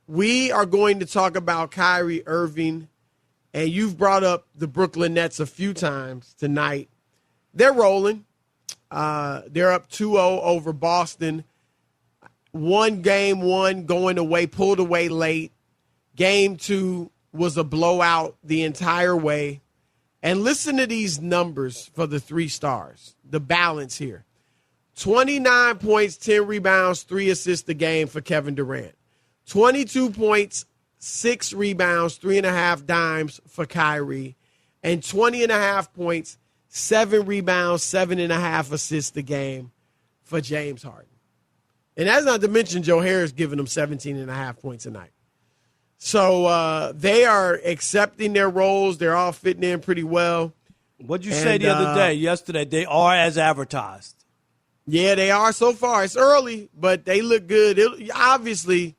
we are going to talk about Kyrie Irving, and you've brought up the Brooklyn Nets a few times tonight. They're rolling. They're up 2-0 over Boston. Game one going away, pulled away late. Game two was a blowout the entire way. And listen to these numbers for the 3 stars, the balance here. 29 points, 10 rebounds, 3 assists a game for Kevin Durant. 22 points, 6 rebounds, 3.5 dimes for Kyrie. And 20.5 points, 7 rebounds, 7.5 assists a game for James Harden. And that's not to mention Joe Harris giving them 17.5 points a night. So they are accepting their roles. They're all fitting in pretty well. What'd you say the other day, yesterday? They are as advertised. Yeah, they are so far. It's early, but they look good. Obviously,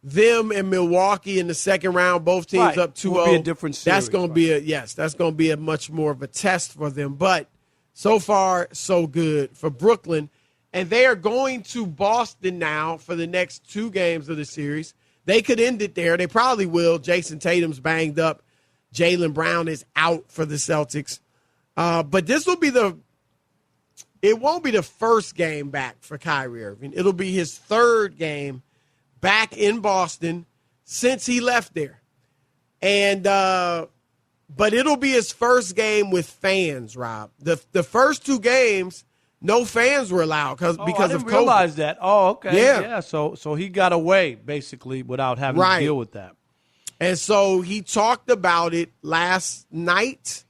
them and Milwaukee in the second round, both teams up 2-0. Will be a different series. That's going to that's going to be a much more of a test for them. But so far, so good for Brooklyn. And they are going to Boston now for the next 2 games of the series. They could end it there. They probably will. Jason Tatum's banged up. Jaylen Brown is out for the Celtics. But this will be it won't be the first game back for Kyrie Irving. It'll be his 3rd game back in Boston since he left there. And but it'll be his first game with fans, Rob. The first 2 games, no fans were allowed because of COVID. I didn't realize that. Oh, okay. Yeah. So he got away, basically, without having to deal with that. And so he talked about it last night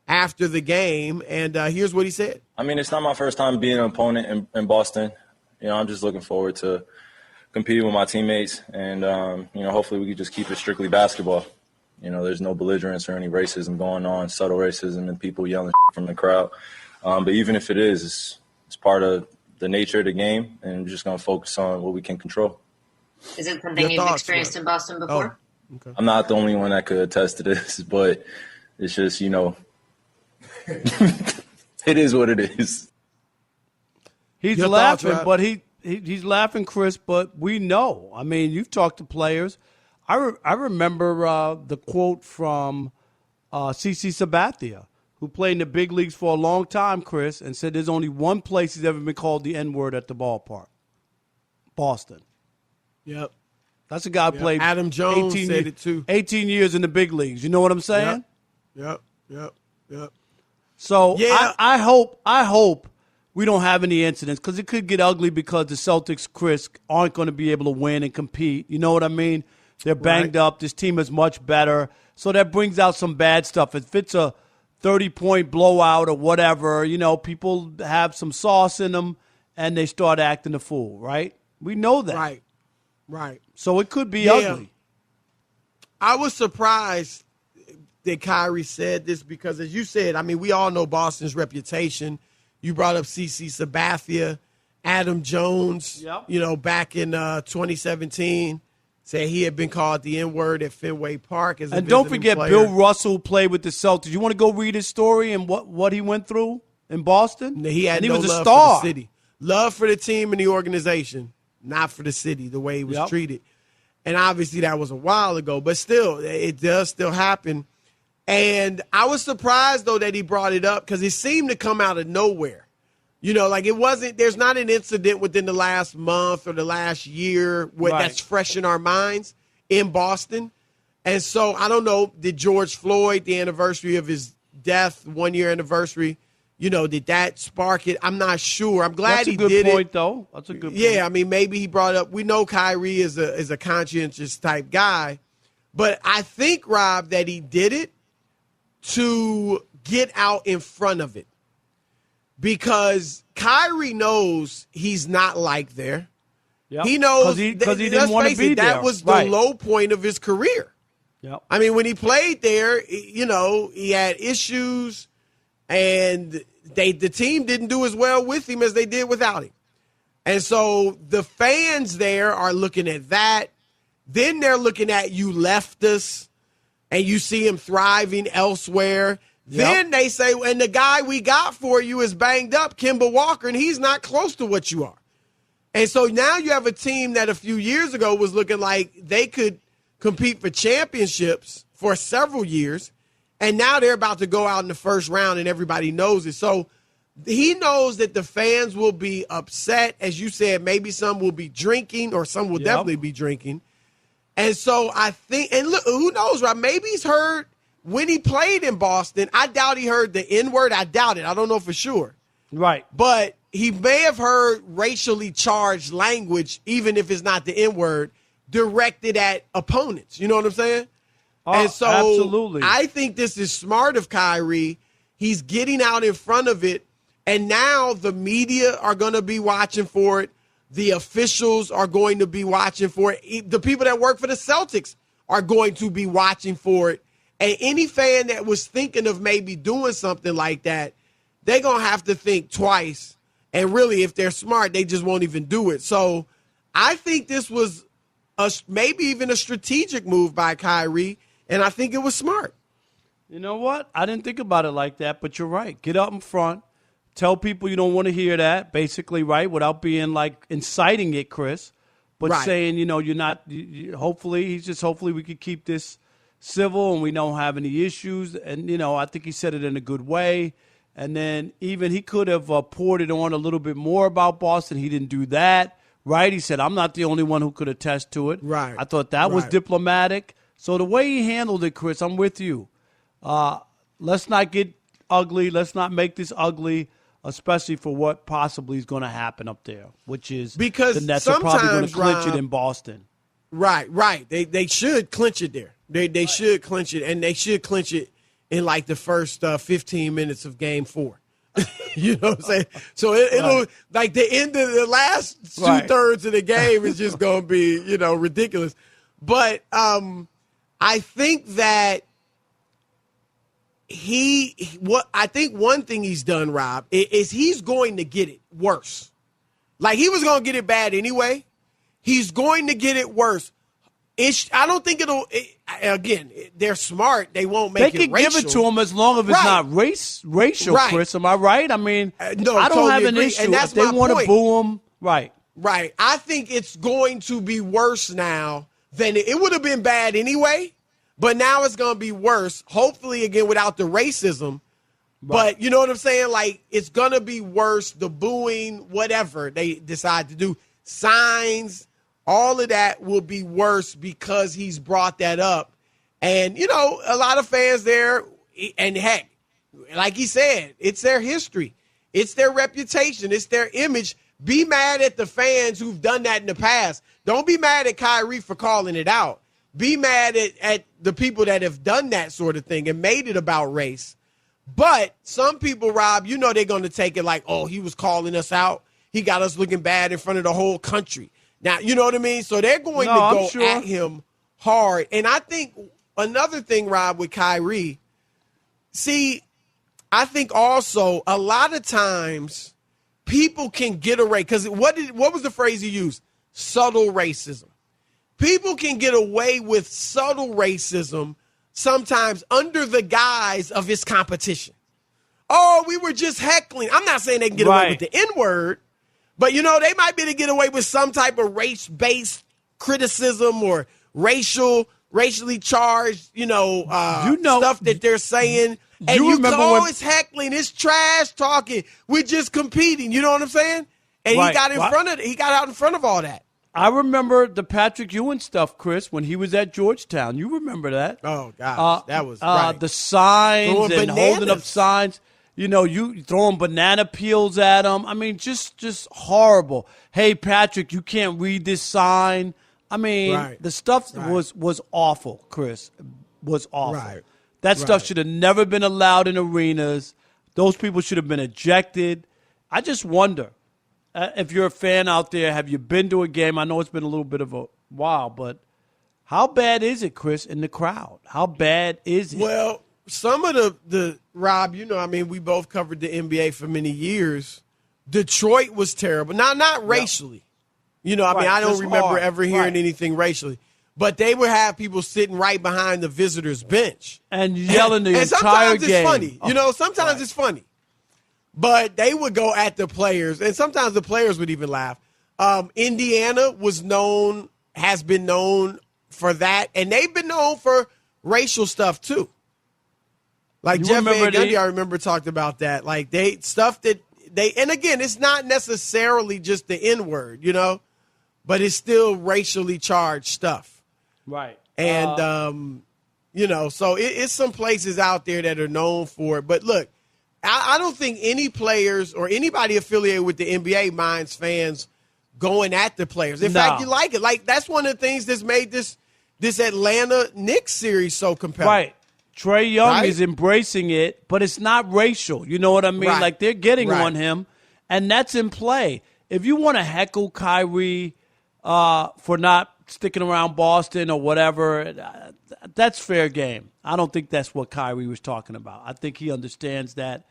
after the game, and here's what he said. I mean, it's not my first time being an opponent in Boston. You know, I'm just looking forward to competing with my teammates, and, hopefully we can just keep it strictly basketball. You know, there's no belligerence or any racism going on, subtle racism and people yelling from the crowd. But even if it is, it's part of the nature of the game, and we're just going to focus on what we can control. Is it something you've experienced in Boston before? Oh, okay. I'm not the only one that could attest to this, but it's just, it is what it is. He's laughing, but he's laughing, Chris, but we know. I mean, you've talked to players. I remember the quote from CC Sabathia, who played in the big leagues for a long time, Chris, and said there's only one place he's ever been called the N-word at the ballpark. Boston. Yep. That's a guy who played Adam Jones said it too. 18 years in the big leagues. You know what I'm saying? Yep. So I hope we don't have any incidents, because it could get ugly because the Celtics, Chris, aren't going to be able to win and compete. You know what I mean? They're banged up. This team is much better. So that brings out some bad stuff. If it's a 30-point blowout or whatever, people have some sauce in them and they start acting a fool, right? We know that. Right. So it could be ugly. I was surprised that Kyrie said this because, as you said, I mean, we all know Boston's reputation. You brought up CC Sabathia, Adam Jones, back in 2017, said he had been called the N-word at Fenway Park as a And don't forget player. Bill Russell played with the Celtics. You want to go read his story and what he went through in Boston? He had and he no was a love star. for the city. Love for the team and the organization, not for the city, the way he was treated. And obviously that was a while ago, but still, it does still happen. And I was surprised, though, that he brought it up because it seemed to come out of nowhere. It wasn't – there's not an incident within the last month or the last year that's fresh in our minds in Boston. And so, I don't know, did George Floyd, the anniversary of his death, 1-year anniversary, did that spark it? I'm not sure. I'm glad he did it. That's a good point, though. That's a good point. Yeah, I mean, maybe he brought up – we know Kyrie is a conscientious type guy. But I think, Rob, that he did it to get out in front of it. Because Kyrie knows he's not liked there. Yep. He knows because he didn't want to be there. That was the low point of his career. Yep. I mean, when he played there, he had issues, and the team didn't do as well with him as they did without him. And so the fans there are looking at that. Then they're looking at you left us, and you see him thriving elsewhere. Then they say, and the guy we got for you is banged up, Kemba Walker, and he's not close to what you are. And so now you have a team that a few years ago was looking like they could compete for championships for several years, and now they're about to go out in the first round, and everybody knows it. So he knows that the fans will be upset. As you said, maybe some will be drinking, or some will definitely be drinking. And so I think, and look, who knows, right? Maybe he's heard when he played in Boston. I doubt he heard the N-word. I doubt it. I don't know for sure. Right. But he may have heard racially charged language, even if it's not the N-word, directed at opponents. You know what I'm saying? And so absolutely. I think this is smart of Kyrie. He's getting out in front of it, and now the media are going to be watching for it. The officials are going to be watching for it. The people that work for the Celtics are going to be watching for it. And any fan that was thinking of maybe doing something like that, they're going to have to think twice. And really, if they're smart, they just won't even do it. So I think this was maybe even a strategic move by Kyrie, and I think it was smart. You know what? I didn't think about it like that, but you're right. Get up in front. Tell people you don't want to hear that, basically, right, without being, like, inciting it, Chris, but saying, you know, you're not hopefully we could keep this civil and we don't have any issues. And, you know, I think he said it in a good way. And then even he could have poured it on a little bit more about Boston. He didn't do that, right? He said, I'm not the only one who could attest to it. Right. I thought that was diplomatic. So the way he handled it, Chris, I'm with you. Let's not get ugly. Let's not make this ugly, especially for what possibly is going to happen up there, which is because the Nets are probably going to clinch it in Boston. Right. They should clinch it there. They should clinch it, and they should clinch it in like the first 15 minutes of Game 4. You know what I'm saying? So it'll like the end of the last 2/3 of the game is just going to be, you know, ridiculous. But I think that I think one thing he's done, Rob, is he's going to get it worse. Like, he was going to get it bad anyway. He's going to get it worse. I don't think again, they're smart. They won't make it racial. They can give it to him as long as it's not racial, Chris. Am I right? I mean, no, I don't totally have an agree. issue. And that's if they want to boo him, right. I think it's going to be worse now than it would have been bad anyway. But now it's going to be worse, hopefully, again, without the racism. But you know what I'm saying? Like, it's going to be worse, the booing, whatever they decide to do. Signs, all of that will be worse because he's brought that up. And, you know, a lot of fans there, and heck, like he said, it's their history. It's their reputation. It's their image. Be mad at the fans who've done that in the past. Don't be mad at Kyrie for calling it out. Be mad at the people that have done that sort of thing and made it about race. But some people, Rob, you know they're going to take it like, oh, he was calling us out. He got us looking bad in front of the whole country. Now, you know what I mean? So they're going to go at him hard. And I think another thing, Rob, with Kyrie, I think also a lot of times people can get away. Because what was the phrase he used? Subtle racism. People can get away with subtle racism sometimes under the guise of his competition. Oh, we were just heckling. I'm not saying they can get away with the N-word, but, you know, they might be able to get away with some type of race-based criticism or racially charged, stuff that they're saying. And you go, it's heckling, it's trash talking. We're just competing. You know what I'm saying? And he got out in front of all that. I remember the Patrick Ewing stuff, Chris, when he was at Georgetown. You remember that? Oh, gosh. That was the signs and holding up signs. You know, you throwing banana peels at them. I mean, just horrible. Hey, Patrick, you can't read this sign. I mean, the stuff was awful, Chris. Was awful. That stuff should have never been allowed in arenas. Those people should have been ejected. I just wonder. If you're a fan out there, have you been to a game? I know it's been a little bit of a while, but how bad is it, Chris, in the crowd? How bad is it? Well, some of the Rob, you know, I mean, we both covered the NBA for many years. Detroit was terrible. Now, not racially. You know, I mean, I don't remember ever hearing anything racially. But they would have people sitting right behind the visitors' bench. And yelling the entire game. And sometimes it's funny. You know, sometimes it's funny. But they would go at the players, and sometimes the players would even laugh. Indiana has been known for that, and they've been known for racial stuff too. Like Jeff Van Gundy, I remember talked about that. Like and again, it's not necessarily just the N-word, but it's still racially charged stuff. Right. And, so it's some places out there that are known for it. But look, I don't think any players or anybody affiliated with the NBA minds fans going at the players. In fact, you like it. Like, that's one of the things that's made this Atlanta Knicks series so compelling. Right. Trae Young is embracing it, but it's not racial. You know what I mean? Right. Like, they're getting on him, and that's in play. If you want to heckle Kyrie for not sticking around Boston or whatever, that's fair game. I don't think that's what Kyrie was talking about. I think he understands that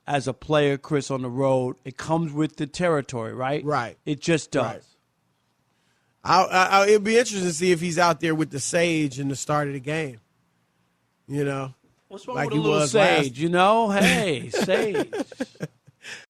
as a player, Chris, on the road, it comes with the territory, right? Right. It just does. Right. It'd be interesting to see if he's out there with the sage in the start of the game. What's wrong with a little sage? Hey, sage.